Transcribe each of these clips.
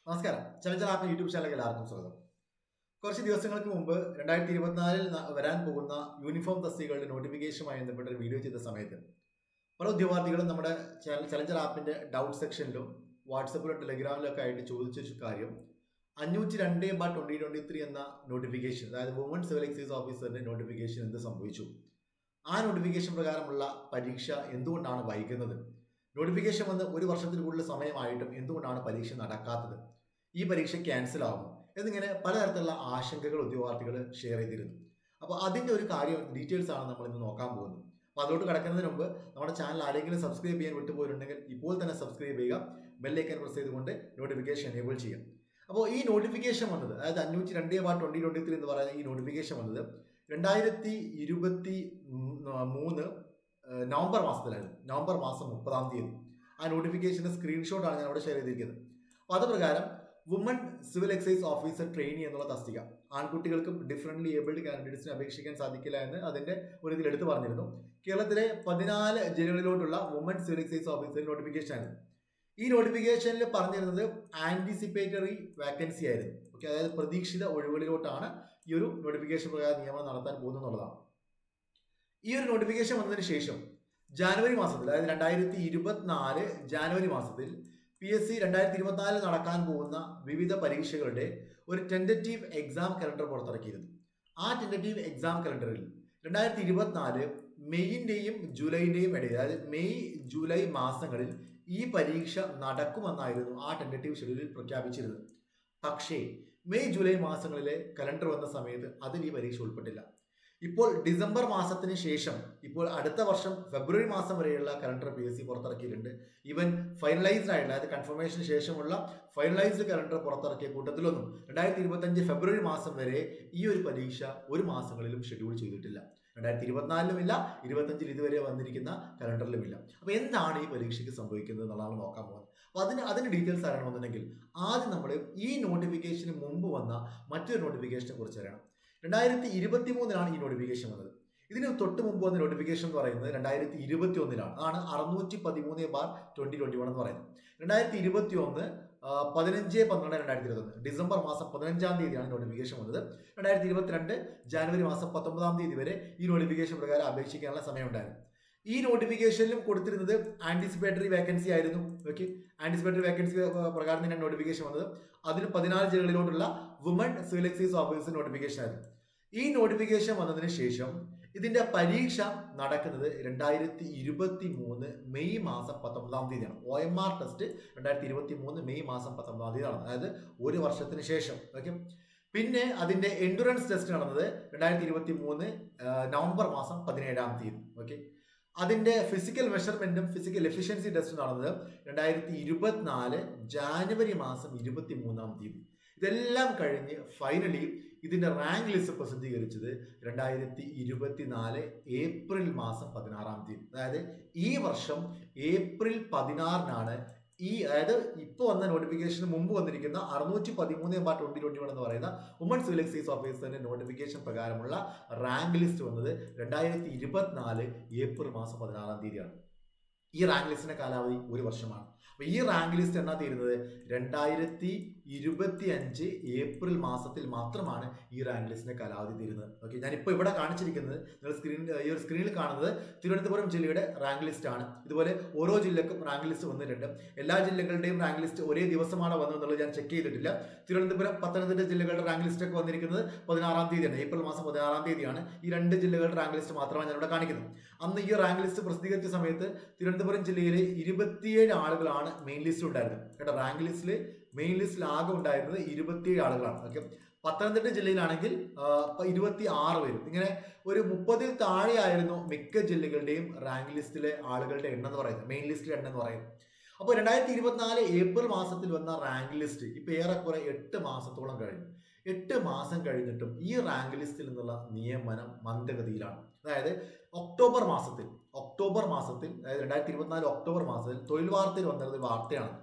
നമസ്കാരം. Challenger app YouTube ചാനലിലേക്ക് എല്ലാവർക്കും സ്വാഗതം. കുറച്ച് ദിവസങ്ങൾക്ക് മുമ്പ് 2024 വരാൻ പോകുന്ന യൂണിഫോം തസ്തികകളുടെ നോട്ടിഫിക്കേഷനുമായി ബന്ധപ്പെട്ട ഒരു വീഡിയോ ചെയ്ത സമയത്ത് പല ഉദ്യോഗാർത്ഥികളും നമ്മുടെ ചലഞ്ചർ ആപ്പിന്റെ ഡൗട്ട് സെക്ഷനിലും വാട്സപ്പിലും ടെലിഗ്രാമിലും ഒക്കെ ആയിട്ട് ചോദിച്ച കാര്യം 502/2023 എന്ന നോട്ടിഫിക്കേഷൻ, അതായത് വുമൺ സിവിൽ എക്സൈസ് ഓഫീസറിന്റെ നോട്ടിഫിക്കേഷൻ എന്ത് സംഭവിച്ചു, ആ നോട്ടിഫിക്കേഷൻ പ്രകാരമുള്ള പരീക്ഷ എന്തുകൊണ്ടാണ് വൈകുന്നത്, നോട്ടിഫിക്കേഷൻ വന്ന് ഒരു വർഷത്തിൽ കൂടുതൽ സമയമായിട്ടും എന്തുകൊണ്ടാണ് പരീക്ഷ നടക്കാത്തത്, ഈ പരീക്ഷ ക്യാൻസൽ ആകുമോ എന്നിങ്ങനെ പലതരത്തിലുള്ള ആശങ്കകൾ ഉദ്യോഗാർത്ഥികൾ ഷെയർ ചെയ്തിരുന്നു. അപ്പോൾ അതിൻ്റെ ഒരു കാര്യം ഡീറ്റെയിൽസ് ആണ് നമ്മൾ ഇന്ന് നോക്കാൻ പോകുന്നത്. അപ്പോൾ അതോട്ട് കിടക്കുന്നതിന് മുമ്പ് നമ്മുടെ ചാനൽ ആരെങ്കിലും സബ്സ്ക്രൈബ് ചെയ്യാൻ വിട്ടുപോയിട്ടുണ്ടെങ്കിൽ ഇപ്പോൾ തന്നെ സബ്സ്ക്രൈബ് ചെയ്യുക, ബെല്ലൈക്കൻ പ്രസ് ചെയ്തുകൊണ്ട് നോട്ടിഫിക്കേഷൻ എനേബിൾ ചെയ്യാം. അപ്പോൾ ഈ നോട്ടിഫിക്കേഷൻ വന്നത്, അതായത് 502/2023 എന്ന് പറയുന്ന ഈ നോട്ടിഫിക്കേഷൻ വന്നത് 2023 നവംബർ മാസത്തിലായിരുന്നു. നവംബർ മാസം 30-ാം തീയതി ആ നോട്ടിഫിക്കേഷൻ്റെ സ്ക്രീൻഷോട്ടാണ് ഞാൻ അവിടെ ഷെയർ ചെയ്തിരിക്കുന്നത്. അപ്പോൾ അത് പ്രകാരം woman civil excise officer trainee എന്നുള്ള തസ്തിക ആൺകുട്ടികൾക്ക് ഡിഫറൻ്റ്ലി ഏബിൾഡ് കാൻഡിഡേറ്റ്സിന് അപേക്ഷിക്കാൻ സാധിക്കില്ല എന്ന് അതിൻ്റെ ഒരു ഇതിൽ എടുത്തു പറഞ്ഞിരുന്നു. കേരളത്തിലെ 14 ജില്ലകളിലോട്ടുള്ള woman civil excise officer notification ആയിരുന്നു. ഈ നോട്ടിഫിക്കേഷനിൽ പറഞ്ഞിരുന്നത് ആൻറ്റിസിപ്പേറ്ററി വാക്കൻസി ആയിരുന്നു. ഓക്കെ, അതായത് പ്രതീക്ഷിത ഒഴിവുകളിലോട്ടാണ് ഈ ഒരു നോട്ടിഫിക്കേഷൻ പ്രകാരം നിയമനം നടത്താൻ പോകുന്നതെന്നുള്ളതാണ്. ഈ ഒരു നോട്ടിഫിക്കേഷൻ വന്നതിന് ശേഷം ജാനുവരി മാസത്തിൽ, അതായത് 2024 ജാനുവരി മാസത്തിൽ PSC 2024 നടക്കാൻ പോകുന്ന വിവിധ പരീക്ഷകളുടെ ഒരു ടെൻറ്ററ്റീവ് എക്സാം കലണ്ടർ പുറത്തിറക്കിയിരുന്നു. ആ ടെൻറ്ററ്റീവ് എക്സാം കലണ്ടറിൽ 2024 മെയ്യിൻ്റെയും ജൂലൈൻ്റെയും ഇടയിൽ, അതായത് മെയ് ജൂലൈ മാസങ്ങളിൽ ഈ പരീക്ഷ നടക്കുമെന്നായിരുന്നു ആ ടെൻറ്ററ്റീവ് ഷെഡ്യൂളിൽ പ്രഖ്യാപിച്ചിരുന്നത്. പക്ഷേ മെയ് ജൂലൈ മാസങ്ങളിലെ കലണ്ടർ വന്ന സമയത്ത് അതിൽ ഈ പരീക്ഷ ഉൾപ്പെട്ടില്ല. ഇപ്പോൾ ഡിസംബർ മാസത്തിന് ശേഷം, ഇപ്പോൾ അടുത്ത വർഷം ഫെബ്രുവരി മാസം വരെയുള്ള കലണ്ടർ PSC പുറത്തിറക്കിയിട്ടുണ്ട്. ഈവൻ ഫൈനലൈസ്ഡ് ആയിട്ടുള്ള, അതായത് കൺഫർമേഷന് ശേഷമുള്ള ഫൈനലൈസ്ഡ് കലണ്ടർ പുറത്തിറക്കിയ കൂട്ടത്തിലൊന്നും 2025 ഫെബ്രുവരി മാസം വരെ ഈ ഒരു പരീക്ഷ ഒരു മാസങ്ങളിലും ഷെഡ്യൂൾ ചെയ്തിട്ടില്ല. 2024 ഇല്ല, 25 ഇതുവരെ വന്നിരിക്കുന്ന കലണ്ടറിലുമില്ല. അപ്പോൾ എന്താണ് ഈ പരീക്ഷയ്ക്ക് സംഭവിക്കുന്നത് എന്നുള്ളതാണ് നോക്കാൻ പോകുന്നത്. അപ്പോൾ അതിന് ഡീറ്റെയിൽസ് അറിയണമെന്നുണ്ടെങ്കിൽ ആദ്യം നമ്മൾ ഈ നോട്ടിഫിക്കേഷന് മുമ്പ് വന്ന മറ്റൊരു നോട്ടിഫിക്കേഷനെ കുറിച്ച് അറിയണം. 2023 ഈ നോട്ടിഫിക്കേഷൻ വന്നത്. ഇതിന് തൊട്ട് മുമ്പ് വന്ന നോട്ടിഫിക്കേഷൻ എന്ന് പറയുന്നത് 2021 അതാണ് 613/2021 എന്ന് പറയുന്നത്. 2021 15/12/2021 ഡിസംബർ മാസം 15-ാം തീയതിയാണ് നോട്ടിഫിക്കേഷൻ വന്നത്. 2022 ജാനുവരി മാസം 19-ാം തീയതി വരെ ഈ നോട്ടിഫിക്കേഷൻ പ്രകാരം അപേക്ഷിക്കാനുള്ള സമയമുണ്ടായിരുന്നു. ഈ നോട്ടിഫിക്കേഷനിലും കൊടുത്തിരുന്നത് ആൻറ്റിസിപ്പേറ്ററി വേക്കൻസി ആയിരുന്നു. ഓക്കെ, ആൻറ്റിസിപ്പേറ്ററി വേക്കൻസി പ്രകാരം തന്നെയാണ് നോട്ടിഫിക്കേഷൻ വന്നത്. അതിന് 14 ജില്ലകളിലോട്ടുള്ള woman civil excise officer notification ആയിരുന്നു. ഈ നോട്ടിഫിക്കേഷൻ വന്നതിന് ശേഷം ഇതിന്റെ പരീക്ഷ നടക്കുന്നത് 2023 മെയ് മാസം 19-ാം തീയതിയാണ്. OMR ടെസ്റ്റ് 2023 മെയ് മാസം 19-ാം തീയതിയാണ്, അതായത് ഒരു വർഷത്തിന് ശേഷം. ഓക്കെ, പിന്നെ അതിന്റെ എൻഡുറൻസ് ടെസ്റ്റ് നടന്നത് 2023 നവംബർ മാസം 17-ാം തീയതി. ഓക്കെ, അതിന്റെ ഫിസിക്കൽ മെഷർമെന്റും ഫിസിക്കൽ എഫിഷ്യൻസി ടെസ്റ്റ് നടന്നത് 2024 ജാനുവരി മാസം 23-ാം തീയതി. ഇതെല്ലാം കഴിഞ്ഞ് ഫൈനലി ഇതിന്റെ റാങ്ക് ലിസ്റ്റ് പ്രസിദ്ധീകരിച്ചത് 2024 ഏപ്രിൽ മാസം 16-ാം തീയതി. അതായത് ഈ വർഷം ഏപ്രിൽ 16-നാണ് അതായത് ഇപ്പോൾ വന്ന നോട്ടിഫിക്കേഷന് മുമ്പ് വന്നിരിക്കുന്ന 613/2021 എന്ന് പറയുന്ന വുമൺ സിവിൽ എക്സൈസ് ഓഫീസറിന്റെ നോട്ടിഫിക്കേഷൻ പ്രകാരമുള്ള റാങ്ക് ലിസ്റ്റ് വന്നത് 2024 ഏപ്രിൽ മാസം 16-ാം തീയതിയാണ്. ഈ റാങ്ക് ലിസ്റ്റിന്റെ കാലാവധി ഒരു വർഷമാണ്. അപ്പോൾ ഈ റാങ്ക് ലിസ്റ്റ് എന്നാ തീരുന്നത് 2025 ഏപ്രിൽ മാസത്തിൽ മാത്രമാണ് ഈ റാങ്ക് ലിസ്റ്റിന്റെ കാലാവധി തീരുന്നത്. ഓക്കെ, ഞാനിപ്പോൾ ഇവിടെ കാണിച്ചിരിക്കുന്നത് നിങ്ങൾ ഈ ഒരു സ്ക്രീനിൽ കാണുന്നത് തിരുവനന്തപുരം ജില്ലയുടെ റാങ്ക് ലിസ്റ്റ് ആണ്. ഇതുപോലെ ഓരോ ജില്ലക്കും റാങ്ക് ലിസ്റ്റ് വന്നിട്ടുണ്ട്. എല്ലാ ജില്ലകളുടെയും റാങ്ക് ലിസ്റ്റ് ഒരേ ദിവസമാണ് വന്നതെന്നുള്ളത് ഞാൻ ചെക്ക് ചെയ്തിട്ടില്ല. തിരുവനന്തപുരം, പത്തനംതിട്ട ജില്ലകളുടെ റാങ്ക് ലിസ്റ്റ് ഒക്കെ വന്നിരിക്കുന്നത് 16-ാം തീയതിയാണ്, ഏപ്രിൽ മാസം 16-ാം തീയതിയാണ്. ഈ 2 ജില്ലകളുടെ റാങ്ക് ലിസ്റ്റ് മാത്രമാണ് ഞാനിവിടെ കാണിക്കുന്നത്. അന്ന് ഈ റാങ്ക് ലിസ്റ്റ് പ്രസിദ്ധീകരിച്ച സമയത്ത് തിരുവനന്തപുരം ജില്ലയിലെ 27 ആളുകളാണ് മെയിൻ ലിസ്റ്റ് ഉണ്ടായിരുന്നത്. കേട്ടോ, റാങ്ക് ലിസ്റ്റിൽ മെയിൻ ലിസ്റ്റിൽ ആകെ ഉണ്ടായിരുന്നത് 27 ആളുകളാണ്. ഓക്കെ, പത്തനംതിട്ട ജില്ലയിലാണെങ്കിൽ 26 പേരും. ഇങ്ങനെ ഒരു 30-ൽ താഴെയായിരുന്നു മിക്ക ജില്ലകളുടെയും റാങ്ക് ലിസ്റ്റിലെ ആളുകളുടെ എണ്ണം എന്ന് പറയുന്നത്, മെയിൻ ലിസ്റ്റിലെ എണ്ണം എന്ന് പറയുന്നത്. അപ്പോൾ 2024 ഏപ്രിൽ മാസത്തിൽ വന്ന റാങ്ക് ലിസ്റ്റ് ഇപ്പോൾ ഏറെക്കുറെ 8 മാസത്തോളം കഴിഞ്ഞു. 8 മാസം കഴിഞ്ഞിട്ടും ഈ റാങ്ക് ലിസ്റ്റിൽ നിന്നുള്ള നിയമനം മന്ദഗതിയിലാണ്. അതായത് ഒക്ടോബർ മാസത്തിൽ അതായത് 2024 ഒക്ടോബർ മാസത്തിൽ തൊഴിൽ വാർത്തയിൽ വന്നിരുന്ന ഒരു വാർത്തയാണ്.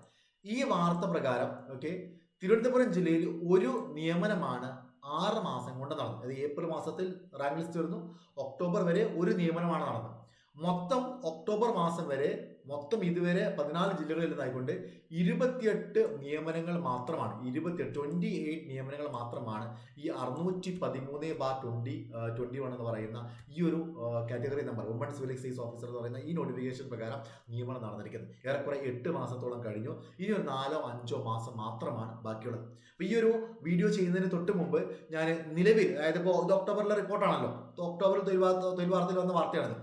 ഈ വാർത്ത പ്രകാരം ഓക്കെ, തിരുവനന്തപുരം ജില്ലയിൽ ഒരു നിയമനമാണ് 6 മാസം കൊണ്ട് നടന്നത്. അതായത് ഏപ്രിൽ മാസത്തിൽ റാങ്ക് ലിസ്റ്റ് വരുന്നു, ഒക്ടോബർ വരെ ഒരു നിയമനമാണ് നടന്നത്. മൊത്തം ഒക്ടോബർ മാസം വരെ മൊത്തം ഇതുവരെ 14 ജില്ലകളിൽ നിന്നായിക്കൊണ്ട് 28 നിയമനങ്ങൾ മാത്രമാണ്, 28 നിയമനങ്ങൾ മാത്രമാണ് ഈ 613/2021 എന്ന് പറയുന്ന ഈ ഒരു category number woman civil excise officer എന്ന് പറയുന്ന ഈ നോട്ടിഫിക്കേഷൻ പ്രകാരം നിയമനം നടന്നിരിക്കുന്നത്. ഏറെക്കുറെ 8 മാസത്തോളം കഴിഞ്ഞു. ഇനി ഒരു 4-5 മാസം മാത്രമാണ് ബാക്കിയുള്ളത്. അപ്പോൾ ഈ ഒരു വീഡിയോ ചെയ്യുന്നതിന് തൊട്ട് മുമ്പ് ഞാൻ നിലവിൽ, അതായത് ഇപ്പോൾ ഇത് ഒക്ടോബറിലെ റിപ്പോർട്ടാണല്ലോ, ഒക്ടോബറിൽ തൊഴിൽ വാർത്തയിൽ വന്ന വാർത്തയാണിത്.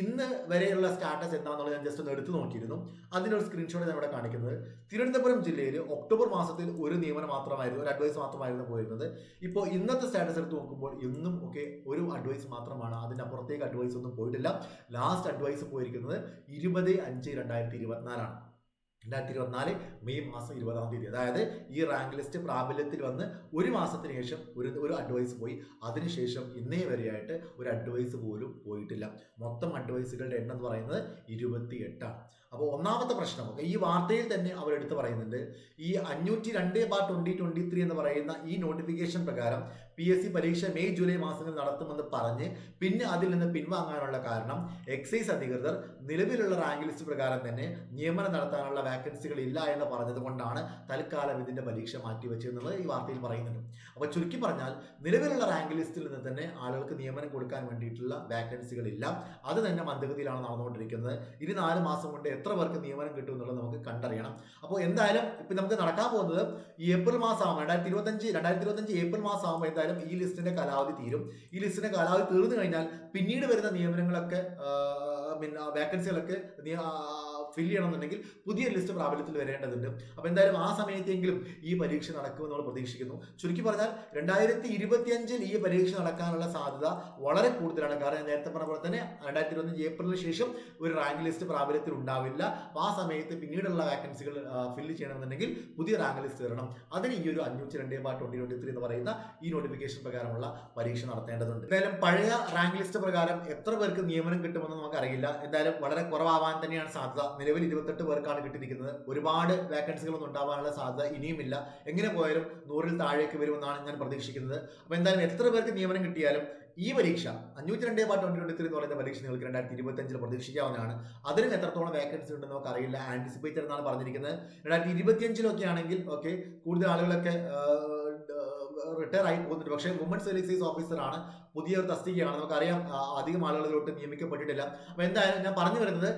ഇന്ന് വരെയുള്ള സ്റ്റാറ്റസ് എന്താണെന്നുള്ളത് ഞാൻ ജസ്റ്റ് ഒന്ന് എടുത്തു നോക്കിയിരുന്നു. അതിനൊരു സ്ക്രീൻഷോട്ട് ഞാൻ ഇവിടെ കാണിക്കുന്നത്. തിരുവനന്തപുരം ജില്ലയിൽ ഒക്ടോബർ മാസത്തിൽ ഒരു നിയമനം മാത്രമായിരുന്നു, ഒരു അഡ്വൈസ് മാത്രമായിരുന്നു പോയിരുന്നത്. ഇപ്പോൾ ഇന്നത്തെ സ്റ്റാറ്റസ് എടുത്ത് നോക്കുമ്പോൾ ഇന്നും ഒക്കെ ഒരു അഡ്വൈസ് മാത്രമാണ്, അതിൻ്റെ അപ്പുറത്തേക്ക് അഡ്വൈസ് ഒന്നും പോയിട്ടില്ല. ലാസ്റ്റ് അഡ്വൈസ് പോയിരിക്കുന്നത് 20/5/2024 2024 മെയ് മാസം 20 അതായത് ഈ റാങ്ക് ലിസ്റ്റ് പ്രാബല്യത്തിൽ വന്ന് ഒരു മാസത്തിന് ശേഷം ഒരു അഡ്വൈസ് പോയി. അതിനുശേഷം ഇന്നേ വരെയായിട്ട് ഒരു അഡ്വൈസ് പോലും പോയിട്ടില്ല. മൊത്തം അഡ്വൈസുകളുടെ എണ്ണം എന്ന് പറയുന്നത് 28 ആണ്. അപ്പോൾ ഒന്നാമത്തെ പ്രശ്നം ഈ വാർത്തയിൽ തന്നെ അവരെടുത്ത് പറയുന്നുണ്ട്, ഈ 502/2023 എന്ന് പറയുന്ന ഈ നോട്ടിഫിക്കേഷൻ പ്രകാരം PSC പരീക്ഷ മെയ് ജൂലൈ മാസങ്ങളിൽ നടത്തുമെന്ന് പറഞ്ഞ് പിന്നെ അതിൽ നിന്ന് പിൻവാങ്ങാനുള്ള കാരണം എക്സൈസ് അധികൃതർ നിലവിലുള്ള റാങ്ക് ലിസ്റ്റ് പ്രകാരം തന്നെ നിയമനം നടത്താനുള്ള വാക്കൻസികൾ ഇല്ല എന്ന് പറഞ്ഞത് കൊണ്ടാണ് തൽക്കാലം ഇതിന്റെ പരീക്ഷ മാറ്റിവെച്ചെന്നുള്ളത് ഈ വാർത്തയിൽ പറയുന്നുണ്ട്. അപ്പോൾ ചുരുക്കി പറഞ്ഞാൽ നിലവിലുള്ള റാങ്ക് ലിസ്റ്റിൽ നിന്ന് തന്നെ ആളുകൾക്ക് നിയമനം കൊടുക്കാൻ വേണ്ടിയിട്ടുള്ള വാക്കൻസികൾ ഇല്ല. അത് തന്നെ മന്ദഗതിയിലാണ് നടന്നുകൊണ്ടിരിക്കുന്നത്. ഇനി 4 മാസം കൊണ്ട് എത്ര പേർക്ക് നിയമനം കിട്ടും എന്നുള്ളത് നമുക്ക് കണ്ടറിയണം. അപ്പോൾ എന്തായാലും ഇപ്പം നമുക്ക് നടക്കാൻ പോകുന്നത് ഈ ഏപ്രിൽ മാസമാകുമ്പോൾ 2025 ഏപ്രിൽ മാസമാകുമ്പോൾ എന്തായാലും ഈ ലിസ്റ്റിന്റെ കാലാവധി തീരും. ഈ ലിസ്റ്റിന്റെ കാലാവധി തീർന്നു കഴിഞ്ഞാൽ പിന്നീട് വരുന്ന നിയമനങ്ങളൊക്കെ വാക്കൻസികളൊക്കെ ഫില്ല് ചെയ്യണമെന്നുണ്ടെങ്കിൽ പുതിയ ലിസ്റ്റ് പ്രാബല്യത്തിൽ വരേണ്ടതുണ്ട്. അപ്പോൾ എന്തായാലും ആ സമയത്തെങ്കിലും ഈ പരീക്ഷ നടക്കുമെന്ന് നമ്മൾ പ്രതീക്ഷിക്കുന്നു. ചുരുക്കി പറഞ്ഞാൽ 2025 ഈ പരീക്ഷ നടക്കാനുള്ള സാധ്യത വളരെ കൂടുതലാണ്. കാരണം നേരത്തെ പറഞ്ഞ പോലെ തന്നെ 2025 ഏപ്രിലിന് ശേഷം ഒരു റാങ്ക് ലിസ്റ്റ് പ്രാബല്യത്തിൽ ഉണ്ടാവില്ല. ആ സമയത്ത് പിന്നീടുള്ള വാക്കൻസികൾ ഫില്ല് ചെയ്യണമെന്നുണ്ടെങ്കിൽ പുതിയ റാങ്ക് ലിസ്റ്റ് തരണം. അതിന് ഈ ഒരു 502/2023 എന്ന് പറയുന്ന ഈ നോട്ടിഫിക്കേഷൻ പ്രകാരമുള്ള പരീക്ഷ നടത്തേണ്ടതുണ്ട്. എന്തായാലും പഴയ റാങ്ക് ലിസ്റ്റ് പ്രകാരം എത്ര പേർക്ക് നിയമനം കിട്ടുമെന്ന് നമുക്കറിയില്ല. എന്തായാലും വളരെ കുറവാവാൻ തന്നെയാണ് സാധ്യത. നിലവിൽ 28 പേർക്കാണ് കിട്ടിയിരിക്കുന്നത്. ഒരുപാട് വാക്കൻസികളൊന്നും ഉണ്ടാവാനുള്ള സാധ്യത ഇനിയുമില്ല. എങ്ങനെ പോയാലും 100-ൽ താഴേക്ക് വരുമെന്നാണ് ഞാൻ പ്രതീക്ഷിക്കുന്നത്. അപ്പോൾ എന്തായാലും എത്ര പേർക്ക് നിയമനം കിട്ടിയാലും ഈ പരീക്ഷ 502/2023 എന്ന് പറയുന്ന പരീക്ഷ നിങ്ങൾക്ക് 2025 പ്രതീക്ഷിക്കാവുന്നതാണ്. അതിനും എത്രത്തോളം വേക്കൻസി ഉണ്ടെന്ന് നമുക്ക് അറിയില്ല. ആന്റിസിപ്പേറ്റഡ് എന്നാണ് പറഞ്ഞിരിക്കുന്നത്. 2025 ആണെങ്കിൽ കൂടുതൽ ആളുകളൊക്കെ റിട്ടയർ ആയി പോകുന്നുണ്ട്. പക്ഷേ വുമൺ സിവിൽ എക്സൈസ് ഓഫീസറാണ്, പുതിയൊരു തസ്തികയാണ്. നമുക്കറിയാം അധികം ആളുകളിലോട്ട് നിയമിക്കപ്പെട്ടിട്ടില്ല. അപ്പോൾ എന്തായാലും ഞാൻ പറഞ്ഞു വരുന്നത്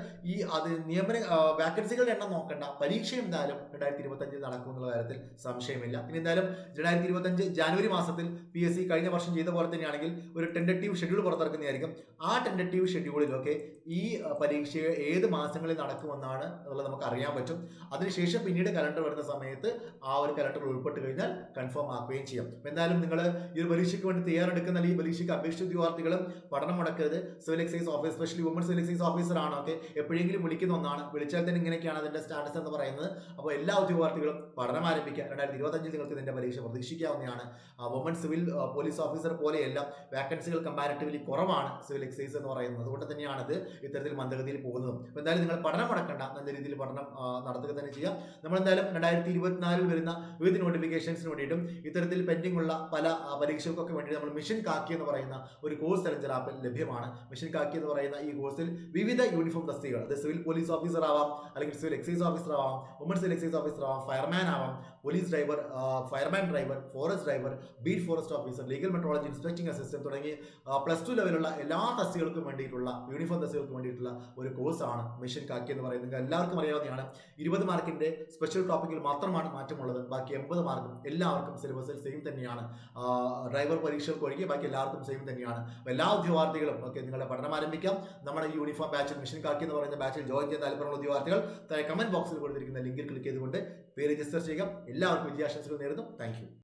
നിയമന വാക്കൻസികളുടെ എണ്ണം നോക്കണ്ട, പരീക്ഷ എന്തായാലും 2025 നടക്കും എന്നുള്ള കാര്യത്തിൽ സംശയമില്ല. പിന്നെ എന്തായാലും 2025 ജനുവരി മാസത്തിൽ PSC കഴിഞ്ഞ വർഷം ചെയ്ത പോലെ തന്നെയാണെങ്കിൽ ഒരു ടെൻഡറ്റീവ് ഷെഡ്യൂൾ പുറത്തിറക്കുന്നതായിരിക്കും. ആ ടെൻഡറ്റീവ് ഷെഡ്യൂളിലൊക്കെ ഈ പരീക്ഷ ഏത് മാസങ്ങളിൽ നടക്കുമെന്നാണ് എന്നുള്ളത് നമുക്ക് അറിയാൻ പറ്റും. അതിനുശേഷം പിന്നീട് കലണ്ടർ വരുന്ന സമയത്ത് ആ ഒരു കലണ്ടർ ഉൾപ്പെട്ട് കഴിഞ്ഞാൽ കൺഫേം ആക്കുകയും ചെയ്യാം. എന്തായാലും നിങ്ങൾ ഈ ഒരു പരീക്ഷയ്ക്ക് വേണ്ടി തയ്യാറെടുക്കുന്ന ഈ പരീക്ഷയ്ക്ക് അപേക്ഷിച്ച ഉദ്യോഗാർത്ഥികളും പഠനം മുടക്കരുത്. Civil excise officer, especially woman civil excise officer ആണ് എപ്പോഴെങ്കിലും വിളിക്കുന്ന ഒന്നാണ്. വിളിച്ചാൽ തന്നെ ഇങ്ങനെയൊക്കെയാണ് അതിന്റെ സ്റ്റാറ്റസ് എന്ന് പറയുന്നത്. അപ്പോൾ എല്ലാ ഉദ്യോഗാർത്ഥികളും പഠനം ആരംഭിക്കുക. 2025 നിങ്ങൾക്ക് ഇതിന്റെ പരീക്ഷ പ്രതീക്ഷിക്കാവുന്നതാണ്. വുമൺ സിവിൽ പോലീസ് ഓഫീസർ പോലെയല്ല, വാക്കൻസികൾ കമ്പാരിറ്റീവ്ലി കുറവാണ് സിവിൽ എക്സൈസ് എന്ന് പറയുന്നത്. അതുകൊണ്ട് തന്നെയാണ് ഇത് ഇത്തരത്തിൽ മന്ദഗതിയിൽ പോകുന്നത്. അപ്പോൾ എന്തായാലും നിങ്ങൾ പഠനം മുടക്കണ്ട, നല്ല രീതിയിൽ പഠനം നടത്തുക തന്നെ ചെയ്യാം. നമ്മൾ എന്തായാലും 2024 വരുന്ന വിവിധ നോട്ടിഫിക്കേഷൻസിന് വേണ്ടിയിട്ടും ഇത്തരത്തിൽ പെൻഡിംഗ് ഉള്ള പല പരീക്ഷകൾക്കൊക്കെ വേണ്ടി നമ്മൾ മിഷൻ കാക്കി എന്ന് പറയുന്ന ഒരു കോഴ്സ് ചലഞ്ചർ ആപ്പിൽ ലഭ്യമാണ്. മിഷൻ കാക്കി എന്ന് പറയുന്ന ഈ കോഴ്സിൽ വിവിധ യൂണിഫോം തസ്തികകൾ, അത് സിവിൽ പോലീസ് ഓഫീസർ ആവാം, അല്ലെങ്കിൽ സിവിൽ എക്സൈസ് ഓഫീസർ ആവാം, വുമൺ സിവിൽ എക്സൈസ് ഓഫീസർ ആവാം, ഫയർമാൻ ആവാം, police driver, fireman driver, forest driver, beat forest officer, legal metrology, inspecting assistant തുടങ്ങി +2 ലെവലുള്ള എല്ലാ തസ്തികൾക്കും വേണ്ടിയിട്ടുള്ള യൂണിഫോം തസ്തികൾക്കും വേണ്ടിയിട്ടുള്ള ഒരു കോഴ്സാണ് മിഷൻ കാക്കി എന്ന് പറയുന്നത്. എല്ലാവർക്കും അറിയാവുന്നതാണ്. 20 മാർക്കിന്റെ സ്പെഷ്യൽ ടോപ്പിക്കിൽ മാത്രമാണ് മാറ്റമുള്ളത്. ബാക്കി 80 മാർക്കും എല്ലാവർക്കും സിലബസിൽ സെയിം തന്നെയാണ്. ഡ്രൈവർ പരീക്ഷകൾക്ക് ഒഴികെ ബാക്കി എല്ലാവർക്കും സെയിം തന്നെയാണ്. എല്ലാ ഉദ്യോഗാർത്ഥികളും നിങ്ങളുടെ പഠനം ആരംഭിക്കാം. നമ്മുടെ ഈ യൂണിഫോം ബാച്ചിൽ മിഷൻ കാക്കി എന്ന് പറയുന്ന ബാച്ചിൽ ജോയിൻ ചെയ്യാൻ താല്പര്യമുള്ള ഉദ്യോഗാർത്ഥികൾ കമന്റ് ബോക്സിൽ കൊടുത്തിരിക്കുന്ന ലിങ്കിൽ ക്ലിക്ക് ചെയ്തുകൊണ്ട് പേര് രജിസ്റ്റർ ചെയ്യുക. എല്ലാവർക്കും വിജയാശംസകൾ നേരുന്നു. Thank you.